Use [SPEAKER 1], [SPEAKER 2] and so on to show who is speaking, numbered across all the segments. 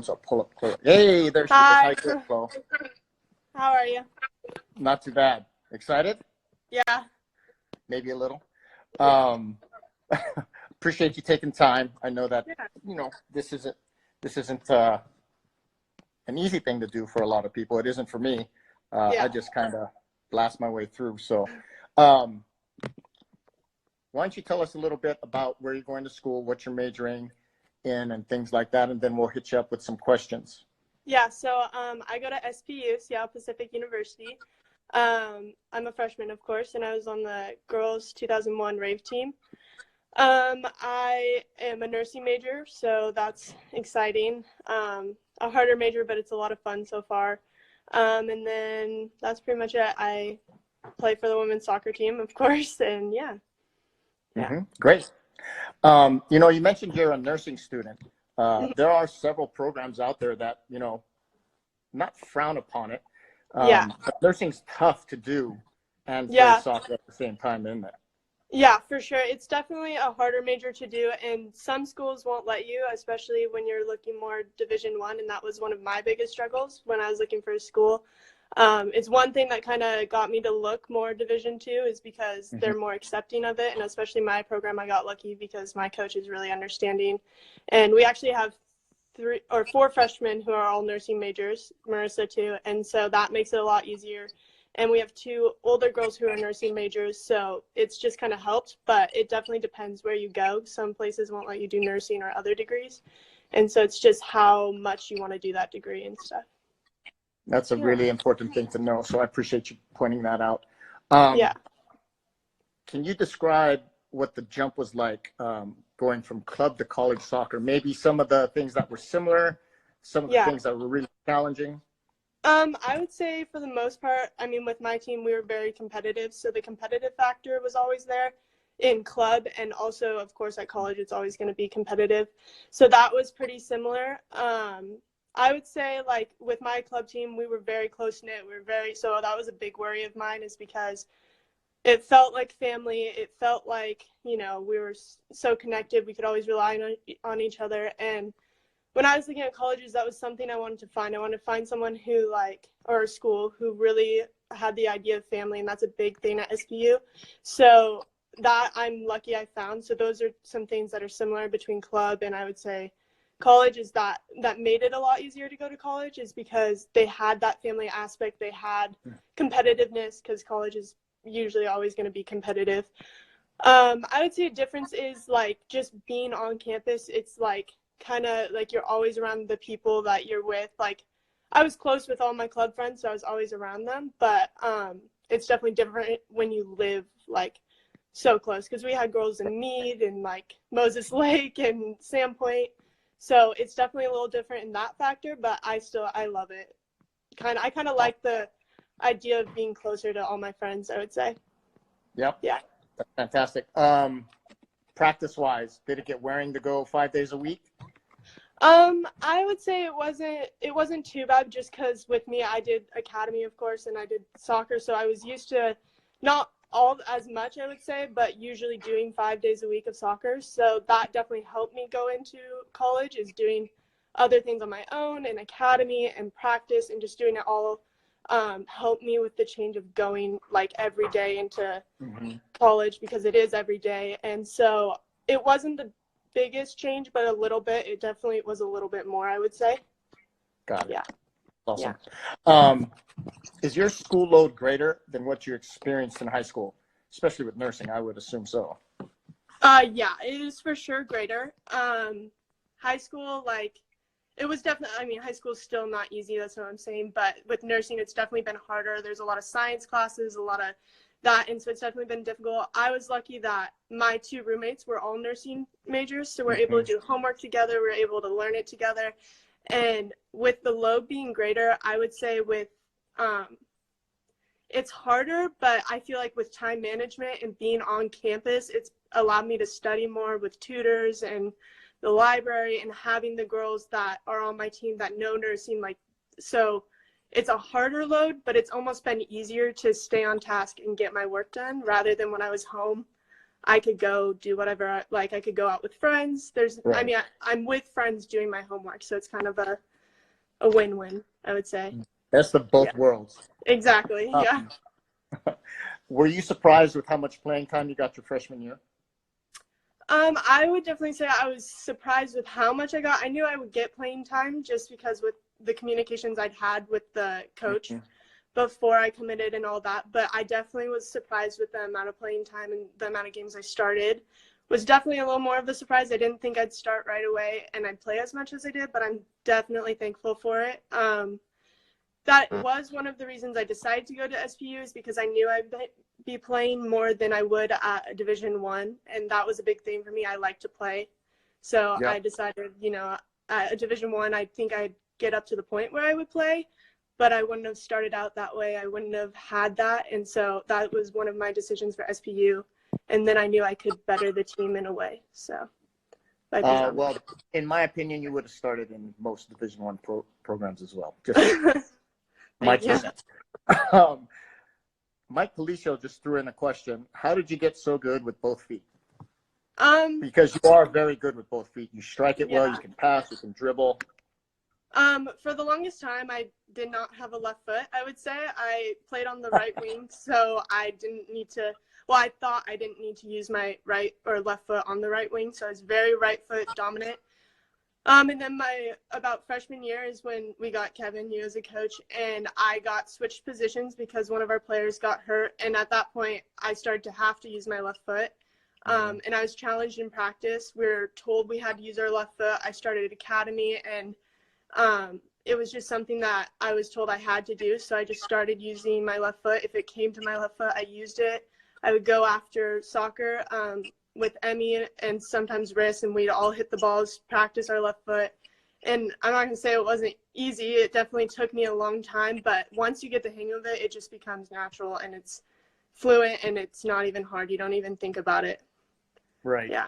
[SPEAKER 1] So pull up Chloe. Hey, there she is.
[SPEAKER 2] Hi.
[SPEAKER 1] Hi, Chloe.
[SPEAKER 2] How are you?
[SPEAKER 1] Not too bad. Excited?
[SPEAKER 2] Yeah.
[SPEAKER 1] Maybe a little. Appreciate you taking time. I know that this isn't an easy thing to do for a lot of people. It isn't for me. I just kind of blast my way through. So, why don't you tell us a little bit about where you're going to school, what you're majoring in, and things like that, and then we'll hit you up with some questions.
[SPEAKER 2] Yeah. So I go to SPU, Seattle Pacific University. I'm a freshman, of course, and I was on the girls 2001 rave team. I am a nursing major, so that's exciting. A harder major, but it's a lot of fun so far. And then that's pretty much it. I play for the women's soccer team, of course, and yeah.
[SPEAKER 1] Mm-hmm. Great. You mentioned you're a nursing student. There are several programs out there that, not frown upon it. But nursing's tough to do and play soccer at the same time, isn't it?
[SPEAKER 2] Yeah, for sure. It's definitely a harder major to do, and some schools won't let you, especially when you're looking more Division I, and that was one of my biggest struggles when I was looking for a school. It's one thing that kind of got me to look more Division II is because they're more accepting of it, and especially my program, I got lucky because my coach is really understanding, and we actually have 3 or 4 freshmen who are all nursing majors, Marissa too, and so that makes it a lot easier. And we have 2 older girls who are nursing majors, so it's just kind of helped, but it definitely depends where you go. Some places won't let you do nursing or other degrees, and so it's just how much you want to do that degree and stuff.
[SPEAKER 1] That's a really important thing to know, so I appreciate you pointing that out. Can you describe what the jump was like going from club to college soccer? Maybe some of the things that were similar, some of the things that were really challenging?
[SPEAKER 2] I would say for the most part, I mean, with my team, we were very competitive. So the competitive factor was always there in club. And also, of course, at college, it's always going to be competitive. So that was pretty similar. I would say, like, with my club team, we were very close-knit. So that was a big worry of mine is because it felt like family. It felt like, we were so connected. We could always rely on each other. And when I was looking at colleges, that was something I wanted to find. I wanted to find someone who or a school who really had the idea of family, and that's a big thing at SPU. So that I'm lucky I found. So those are some things that are similar between club and I would say college is that made it a lot easier to go to college is because they had that family aspect. They had competitiveness because college is usually always going to be competitive. I would say a difference is just being on campus. It's kind of you're always around the people that you're with. I was close with all my club friends, so I was always around them, but it's definitely different when you live so close because we had girls in Meade and Moses Lake and Sandpoint, so it's definitely a little different in that factor, but I love it. I kind of like the idea of being closer to all my friends, I would say.
[SPEAKER 1] Yep.
[SPEAKER 2] Yeah,
[SPEAKER 1] that's fantastic. Practice wise, did it get wearing to go 5 days a week?
[SPEAKER 2] I would say it wasn't too bad just because with me I did academy, of course, and I did soccer, so I was used to not all as much, I would say, but usually doing 5 days a week of soccer. So that definitely helped me go into college is doing other things on my own and academy and practice and just doing it all helped me with the change of going every day into college because it is every day. And so it wasn't the biggest change, but a little bit. It definitely was a little bit more, I would say.
[SPEAKER 1] Got it.
[SPEAKER 2] Yeah.
[SPEAKER 1] Awesome. Yeah. Is your school load greater than what you experienced in high school, especially with nursing? I would assume so.
[SPEAKER 2] Yeah, it is for sure greater. High school, it was definitely, high school is still not easy, that's what I'm saying, but with nursing, it's definitely been harder. There's a lot of science classes, a lot of that, and so it's definitely been difficult. I was lucky that my 2 roommates were all nursing majors, so we're able to do homework together, we're able to learn it together, and with the load being greater, I would say with, it's harder, but I feel like with time management and being on campus, it's allowed me to study more with tutors and the library and having the girls that are on my team that know nursing, so it's a harder load, but it's almost been easier to stay on task and get my work done rather than when I was home. I could go do whatever, I could go out with friends. I mean, I'm with friends doing my homework, so it's kind of a win-win, I would say.
[SPEAKER 1] Best of both worlds.
[SPEAKER 2] Exactly, yeah.
[SPEAKER 1] Were you surprised with how much playing time you got your freshman year?
[SPEAKER 2] I would definitely say I was surprised with how much I got. I knew I would get playing time just because with the communications I'd had with the coach before I committed and all that. But I definitely was surprised with the amount of playing time and the amount of games I started. Was definitely a little more of a surprise. I didn't think I'd start right away and I'd play as much as I did, but I'm definitely thankful for it. That was one of the reasons I decided to go to SPU, is because I knew I'd be playing more than I would at a Division I, and that was a big thing for me. I like to play. So I decided, at a Division I think I'd get up to the point where I would play, but I wouldn't have started out that way. I wouldn't have had that, and so that was one of my decisions for SPU. And then I knew I could better the team in a way. So,
[SPEAKER 1] well, in my opinion, you would have started in most Division I programs as well. Just my 2 cents. Mike Policio just threw in a question. How did you get so good with both feet? Because you are very good with both feet. You strike it well. You can pass. You can dribble.
[SPEAKER 2] For the longest time, I did not have a left foot, I would say. I played on the right wing, so I didn't need to – well, I thought I didn't need to use my right or left foot on the right wing, so I was very right foot dominant. And then about freshman year is when we got Kevin, you as a coach, and I got switched positions because one of our players got hurt. And at that point, I started to have to use my left foot. And I was challenged in practice. We were told we had to use our left foot. I started at academy, and it was just something that I was told I had to do. So I just started using my left foot. If it came to my left foot, I used it. I would go after soccer with Emmy and sometimes Riss, and we'd all hit the balls, practice our left foot. And I'm not going to say it wasn't easy. It definitely took me a long time, but once you get the hang of it, it just becomes natural and it's fluent and it's not even hard. You don't even think about it.
[SPEAKER 1] Right.
[SPEAKER 2] Yeah.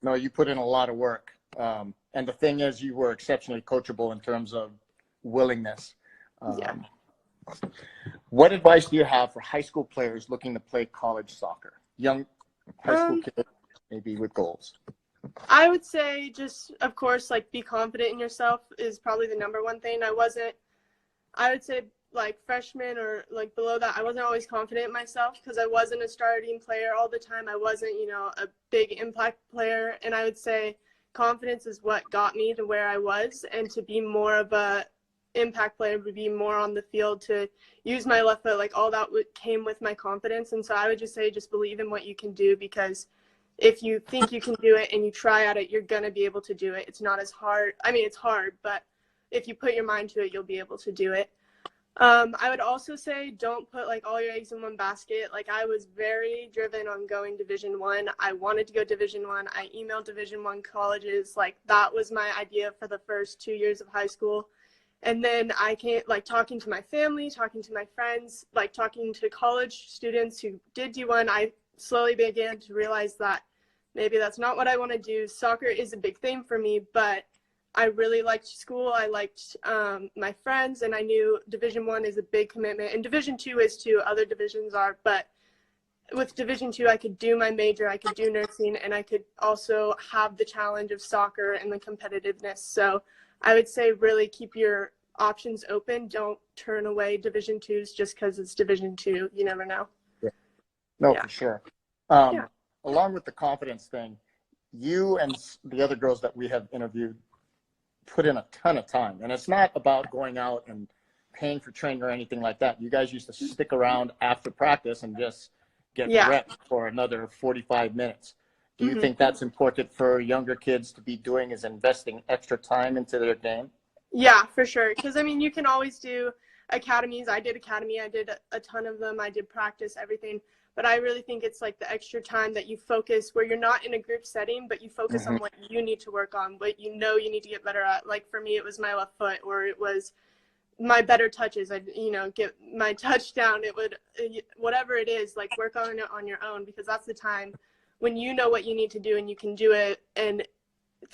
[SPEAKER 1] No, you put in a lot of work. And the thing is, you were exceptionally coachable in terms of willingness. What advice do you have for high school players looking to play college soccer? Young high school kids, maybe with goals.
[SPEAKER 2] I would say just, of course, be confident in yourself is probably the number one thing. I would say freshman or below that, I wasn't always confident in myself because I wasn't a starting player all the time. I wasn't, a big impact player. And I would say confidence is what got me to where I was, and to be more of a impact player would be more on the field, to use my left foot, all that came with my confidence. And so I would just say, just believe in what you can do, because if you think you can do it and you try at it, you're going to be able to do it. It's not as hard. I mean, it's hard, but if you put your mind to it, you'll be able to do it. I would also say don't put all your eggs in one basket. I was very driven on going Division I. I wanted to go Division I. I emailed Division I colleges. That was my idea for the first 2 years of high school. And then I came, talking to my family, talking to my friends, talking to college students who did D1, I slowly began to realize that maybe that's not what I want to do. Soccer is a big thing for me, but I really liked school. I liked my friends, and I knew Division I is a big commitment. And Division II is too. Other divisions are. But with Division II, I could do my major, I could do nursing, and I could also have the challenge of soccer and the competitiveness. So I would say really keep your options open. Don't turn away Division IIs just because it's Division II. You never know.
[SPEAKER 1] Yeah. No, for sure. Along with the confidence thing, you and the other girls that we have interviewed put in a ton of time. And it's not about going out and paying for training or anything like that. You guys used to stick around after practice and just get repped for another 45 minutes. Do you think that's important for younger kids to be doing, is investing extra time into their game?
[SPEAKER 2] Yeah, for sure. Because, I mean, you can always do academies. I did academy. I did a ton of them. I did practice, everything. But I really think it's the extra time that you focus, where you're not in a group setting, but you focus on what you need to work on, what you need to get better at. For me, it was my left foot, or it was my better touches. I'd, get my touchdown. It would, whatever it is, work on it on your own, because that's the time when you know what you need to do and you can do it. And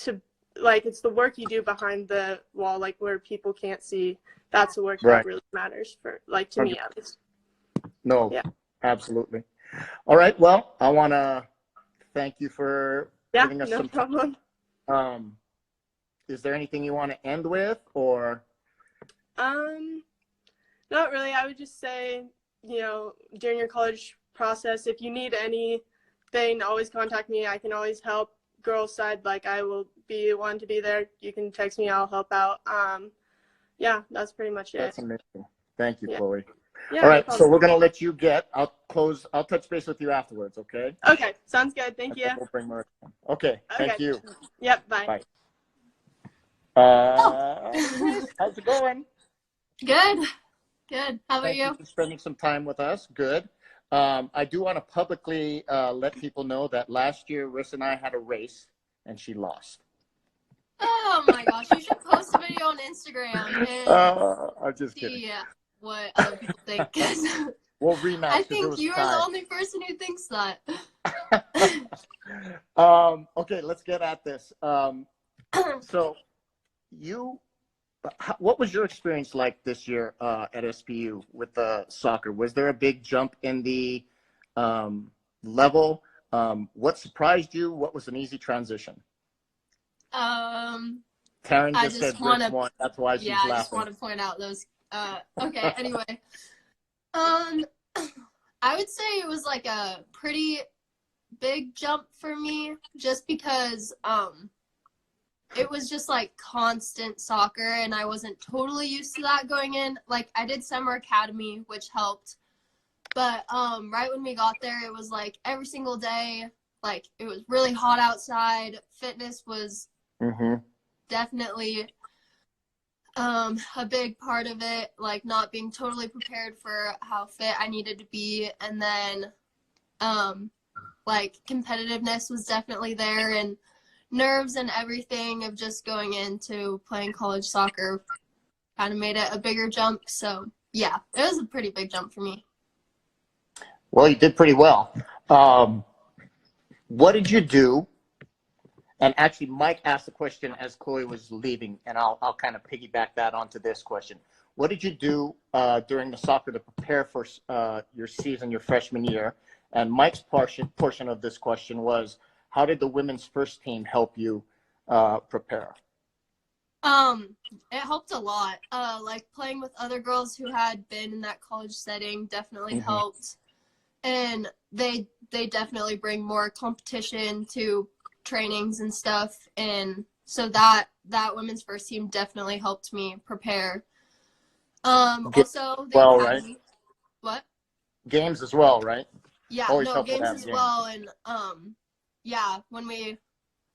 [SPEAKER 2] to, it's the work you do behind the wall, where people can't see. That's the work that really matters for, to me at least.
[SPEAKER 1] No, absolutely. All right. Well, I want to Thank you for
[SPEAKER 2] Yeah,
[SPEAKER 1] giving us
[SPEAKER 2] no
[SPEAKER 1] some
[SPEAKER 2] problem.
[SPEAKER 1] time. Is there anything you want to end with, or?
[SPEAKER 2] Not really. I would just say, during your college process, if you need anything, always contact me. I can always help. Girls' side, like, I will be one to be there. You can text me. I'll help out. Yeah, that's pretty much it.
[SPEAKER 1] That's amazing. Thank you,
[SPEAKER 2] Yeah.
[SPEAKER 1] Chloe.
[SPEAKER 2] Yeah,
[SPEAKER 1] All right,
[SPEAKER 2] no
[SPEAKER 1] so we're going to let you get. I'll touch base with you afterwards, okay?
[SPEAKER 2] Okay, sounds good. Thank you.
[SPEAKER 1] We'll bring Marissa. Okay,
[SPEAKER 2] Okay.
[SPEAKER 1] thank you.
[SPEAKER 2] Yep, bye.
[SPEAKER 1] Bye.
[SPEAKER 3] Oh,
[SPEAKER 1] How's it going?
[SPEAKER 3] good. Good. How about
[SPEAKER 1] Thank you
[SPEAKER 3] you?
[SPEAKER 1] for spending some time with us. Good. I do want to publicly let people know that last year, Riss and I had a race, and she lost.
[SPEAKER 3] Oh my gosh, you should post a video on Instagram and
[SPEAKER 1] I'm just kidding.
[SPEAKER 3] see what other people think. 'Cause
[SPEAKER 1] We'll rematch.
[SPEAKER 3] I
[SPEAKER 1] 'cause it
[SPEAKER 3] think
[SPEAKER 1] was
[SPEAKER 3] you are
[SPEAKER 1] tied.
[SPEAKER 3] the only person who thinks that.
[SPEAKER 1] Okay, let's get at this. So, what was your experience like this year at SPU with soccer? Was there a big jump in the level? What surprised you? What was an easy transition? Taryn
[SPEAKER 3] I
[SPEAKER 1] just said
[SPEAKER 3] just want
[SPEAKER 1] Riss
[SPEAKER 3] to,
[SPEAKER 1] won. That's why she's
[SPEAKER 3] yeah, I
[SPEAKER 1] laughing.
[SPEAKER 3] just want to point out those. Okay, anyway. I would say it was like a pretty big jump for me just because it was just like constant soccer and I wasn't totally used to that going in. Like I did summer academy, which helped. But right when we got there, it was like every single day, like it was really hot outside. Fitness was definitely a big part of it, like not being totally prepared for how fit I needed to be. And then like competitiveness was definitely there, and nerves and everything of just going into playing college soccer kind of made it a bigger jump. So yeah, it was a pretty big jump for me.
[SPEAKER 1] Well, you did pretty well. What did you do? And actually, Mike asked the question as Chloe was leaving, and I'll kind of piggyback that onto this question. What did you do during the soccer to prepare for your season, your freshman year? And Mike's portion of this question was, how did the women's first team help you prepare?
[SPEAKER 3] It helped a lot. Like playing with other girls who had been in that college setting definitely helped. And they definitely bring more competition to trainings and stuff, and so that women's first team definitely helped me prepare. Also the academy.
[SPEAKER 1] Right?
[SPEAKER 3] What?
[SPEAKER 1] Games as well, right?
[SPEAKER 3] Yeah,
[SPEAKER 1] Always
[SPEAKER 3] no, games
[SPEAKER 1] have
[SPEAKER 3] as
[SPEAKER 1] games.
[SPEAKER 3] well. And yeah,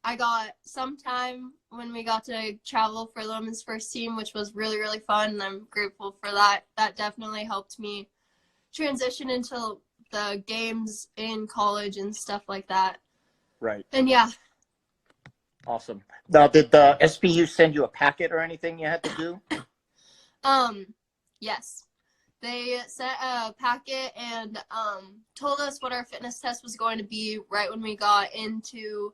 [SPEAKER 3] I got some time when we got to travel for the women's first team, which was really, really fun, and I'm grateful for that. That definitely helped me transition into the games in college and stuff like that.
[SPEAKER 1] Right.
[SPEAKER 3] And yeah.
[SPEAKER 1] Awesome. Now, did the SPU send you a packet or anything you had to do?
[SPEAKER 3] Yes. They sent a packet and told us what our fitness test was going to be right when we got into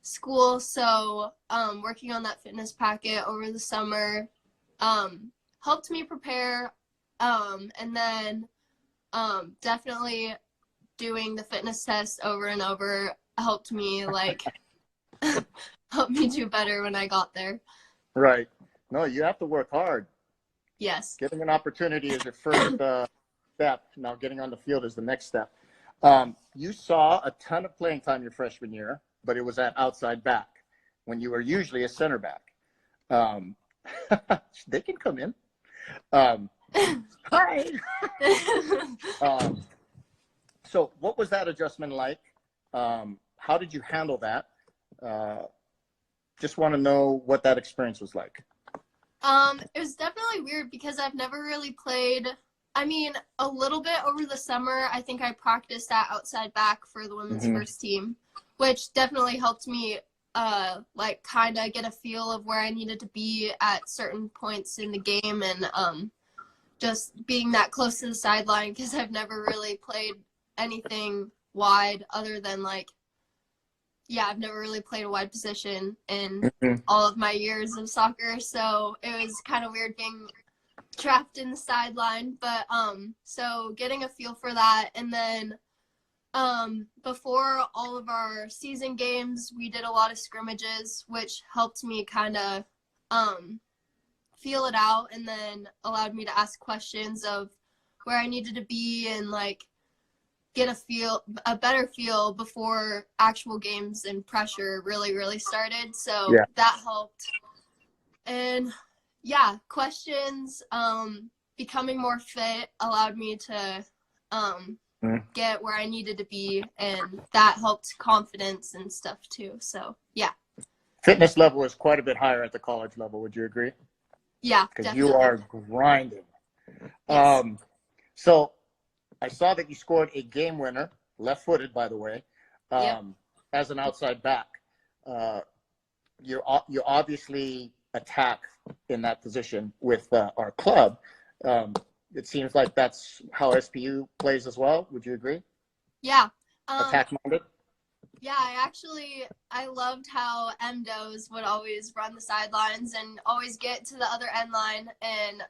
[SPEAKER 3] school. So working on that fitness packet over the summer helped me prepare. And then definitely doing the fitness test over and over helped me helped me do better when I got there.
[SPEAKER 1] Right. No, you have to work hard.
[SPEAKER 3] Yes.
[SPEAKER 1] Getting an opportunity is your first step. Now getting on the field is the next step. You saw a ton of playing time your freshman year, but it was at outside back when you were usually a center back. They can come in. Hi. So what was that adjustment like? How did you handle that? Just want to know what that experience was like.
[SPEAKER 3] It was definitely weird because I've never really played. I mean, a little bit over the summer. I think I practiced at outside back for the women's first team, which definitely helped me kind of get a feel of where I needed to be at certain points in the game, and just being that close to the sideline because I've never really played anything wide other than I've never really played a wide position in all of my years of soccer, so it was kind of weird being trapped in the sideline. But so getting a feel for that, and then Before all of our season games, we did a lot of scrimmages, which helped me kind of feel it out, and then allowed me to ask questions of where I needed to be and like get a better feel before actual games and pressure really started. So
[SPEAKER 1] Yeah.
[SPEAKER 3] that helped. And yeah, questions, becoming more fit allowed me to get where I needed to be, and that helped confidence and stuff too. So yeah.
[SPEAKER 1] Fitness level is quite a bit higher at the college level. Would you agree?
[SPEAKER 3] Yeah,
[SPEAKER 1] because you are grinding.
[SPEAKER 3] Yes.
[SPEAKER 1] So I saw that you scored a game winner, left-footed, by the way, as an outside back. You obviously attack in that position with our club. It seems like that's how SPU plays as well. Would you agree?
[SPEAKER 3] Yeah.
[SPEAKER 1] Attack-minded?
[SPEAKER 3] Yeah, I loved how MDOs would always run the sidelines and always get to the other end line, and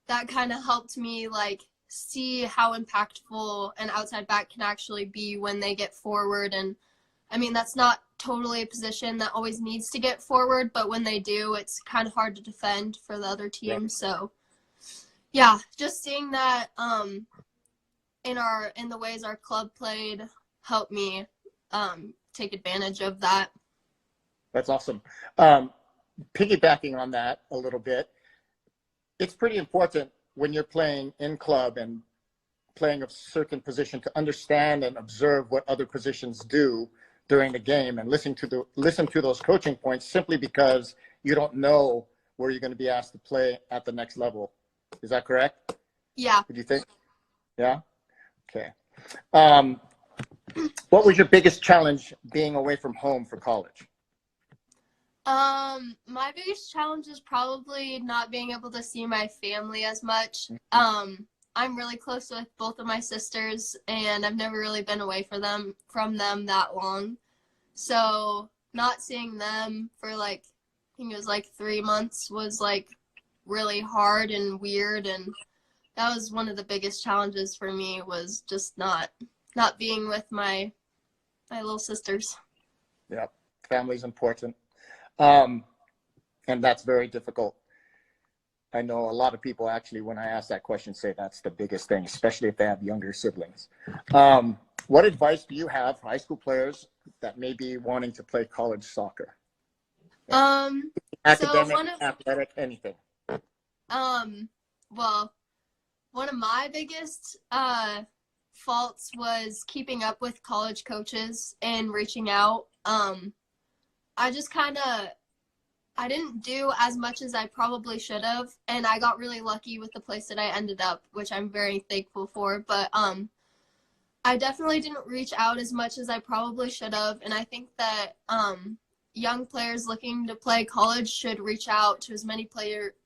[SPEAKER 3] that kind of helped me like see how impactful an outside back can actually be when they get forward. And I mean, that's not totally a position that always needs to get forward, but when they do, it's kind of hard to defend for the other team.
[SPEAKER 1] Yeah.
[SPEAKER 3] So yeah, just seeing that in the ways our club played helped me take advantage of that.
[SPEAKER 1] That's awesome. Piggybacking on that a little bit, it's pretty important when you're playing in club and playing a certain position to understand and observe what other positions do during the game and listen to those coaching points, simply because you don't know where you're going to be asked to play at the next level. Is that correct?
[SPEAKER 3] Yeah.
[SPEAKER 1] Would you think? Yeah? Okay. What was your biggest challenge being away from home for college?
[SPEAKER 3] My biggest challenge is probably not being able to see my family as much. I'm really close with both of my sisters, and I've never really been away from them that long. So not seeing them for like, I think it was like 3 months was like really hard and weird, and that was one of the biggest challenges for me, was just not being with my little sisters.
[SPEAKER 1] Yeah, family's important. And that's very difficult. I know a lot of people actually, when I ask that question, say that's the biggest thing, especially if they have younger siblings. What advice do you have for high school players that may be wanting to play college soccer? Academic, athletic, anything.
[SPEAKER 3] Well, one of my biggest faults was keeping up with college coaches and reaching out. I didn't do as much as I probably should have, and I got really lucky with the place that I ended up, which I'm very thankful for. But I definitely didn't reach out as much as I probably should have, and I think that young players looking to play college should reach out to as many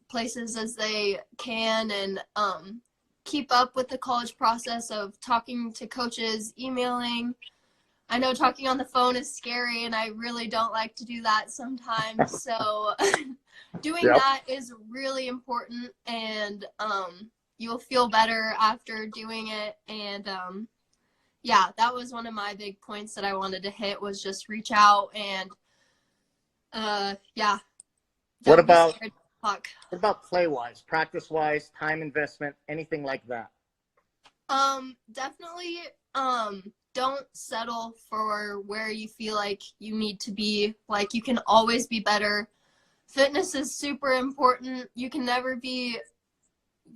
[SPEAKER 3] places as they can, and keep up with the college process of talking to coaches, emailing. I know talking on the phone is scary, and I really don't like to do that sometimes. So doing that is really important, and you'll feel better after doing it. And yeah, that was one of my big points that I wanted to hit, was just reach out and yeah.
[SPEAKER 1] What about play-wise, practice-wise, time investment, anything like that?
[SPEAKER 3] Definitely don't settle for where you feel like you need to be. Like, you can always be better. Fitness is super important. You can never be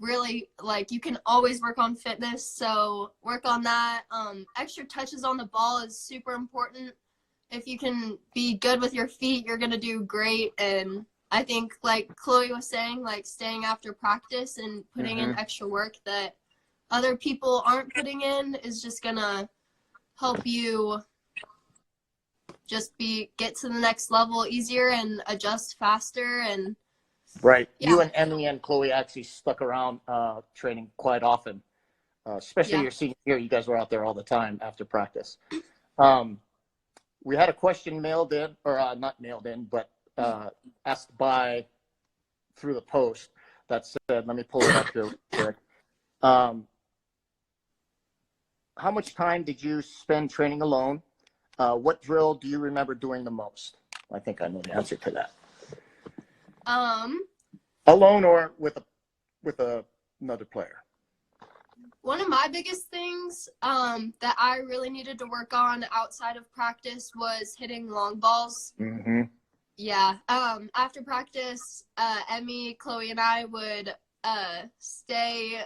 [SPEAKER 3] really, like, you can always work on fitness, so work on that. Extra touches on the ball is super important. If you can be good with your feet, you're gonna do great. And I think, like Chloe was saying, like staying after practice and putting in extra work that other people aren't putting in is just gonna help you just get to the next level easier and adjust faster. And
[SPEAKER 1] right. Yeah. You and Emily and Chloe actually stuck around training quite often, especially your senior year. You guys were out there all the time after practice. We had a question mailed in, or not mailed in, but asked through the post that said, let me pull it up here quick. how much time did you spend training alone? What drill do you remember doing the most? I think I know the answer to that. Alone or with another player?
[SPEAKER 3] One of my biggest things that I really needed to work on outside of practice was hitting long balls.
[SPEAKER 1] Mm-hmm.
[SPEAKER 3] Yeah. After practice, Emmy, Chloe, and I would stay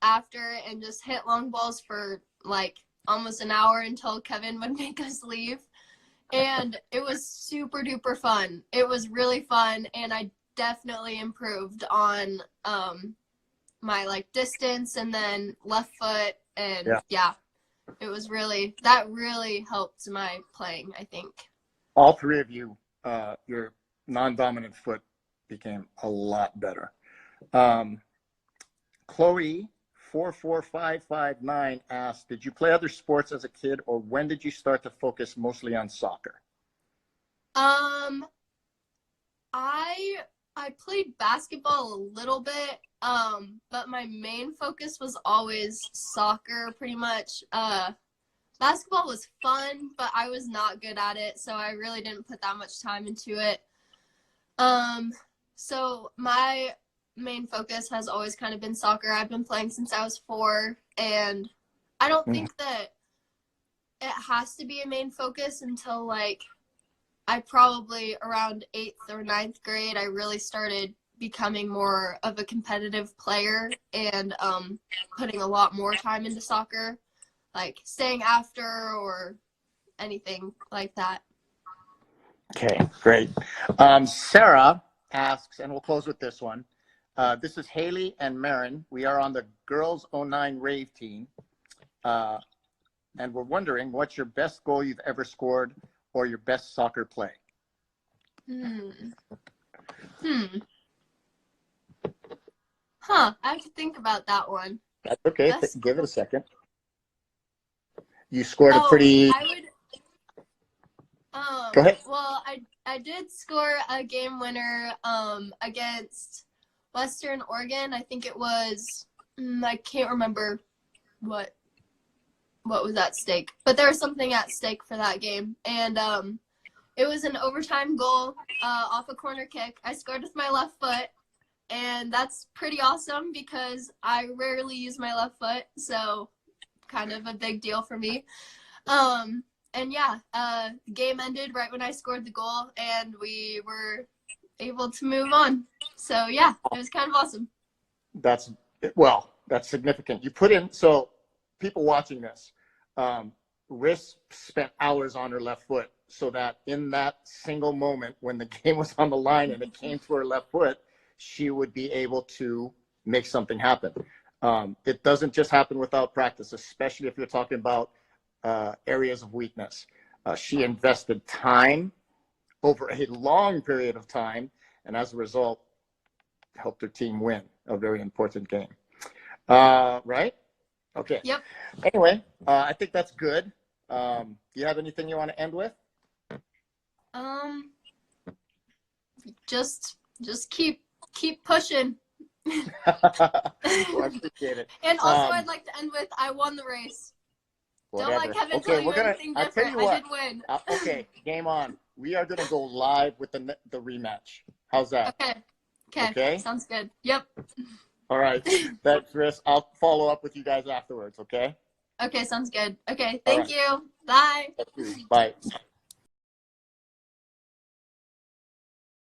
[SPEAKER 3] after and just hit long balls for like almost an hour until Kevin would make us leave. And it was super duper fun. It was really fun, and I definitely improved on my like distance and then left foot, and yeah, it was that really helped my playing, I think.
[SPEAKER 1] All three of you, your non-dominant foot became a lot better. Chloe 44559 asked, did you play other sports as a kid, or when did you start to focus mostly on soccer?
[SPEAKER 3] I played basketball a little bit, but my main focus was always soccer, pretty much. Basketball was fun, but I was not good at it, so I really didn't put that much time into it. So my main focus has always kind of been soccer. I've been playing since I was 4, and I don't think that it has to be a main focus until like I probably around 8th or 9th grade, I really started becoming more of a competitive player and putting a lot more time into soccer, like staying after or anything like that.
[SPEAKER 1] Okay, great. Sarah asks, and we'll close with this one. This is Haley and Marin. We are on the Girls 09 Rave team, and we're wondering what's your best goal you've ever scored or your best soccer play?
[SPEAKER 3] I have to think about that one.
[SPEAKER 1] That's okay. Give it a second. You scored a pretty... Go ahead.
[SPEAKER 3] Well, I did score a game winner against Western Oregon. I think it was, I can't remember what was at stake, but there was something at stake for that game. And it was an overtime goal off a corner kick. I scored with my left foot, and that's pretty awesome because I rarely use my left foot, so kind of a big deal for me. And yeah, the game ended right when I scored the goal, and we were able to move on. So yeah, it was kind of awesome.
[SPEAKER 1] That's significant. You put in, so people watching this, Riss spent hours on her left foot so that in that single moment when the game was on the line and it came to her left foot, she would be able to make something happen. It doesn't just happen without practice, especially if you're talking about areas of weakness. She invested time over a long period of time, and as a result, helped her team win a very important game. Right? Okay.
[SPEAKER 3] Yep.
[SPEAKER 1] Anyway, I think that's good. Do you have anything you want to end with?
[SPEAKER 3] Just keep pushing.
[SPEAKER 1] Well, I appreciate it.
[SPEAKER 3] And also, I'd like to end with, I won the race.
[SPEAKER 1] Whatever.
[SPEAKER 3] Don't let Kevin tell you anything different. I did win.
[SPEAKER 1] Okay, game on. We are going to go live with the rematch. How's that?
[SPEAKER 3] Okay. Sounds good. Yep.
[SPEAKER 1] All right. Thanks, Chris. I'll follow up with you guys afterwards, okay?
[SPEAKER 3] Okay, sounds good. Okay, thank you. Bye.
[SPEAKER 1] Bye.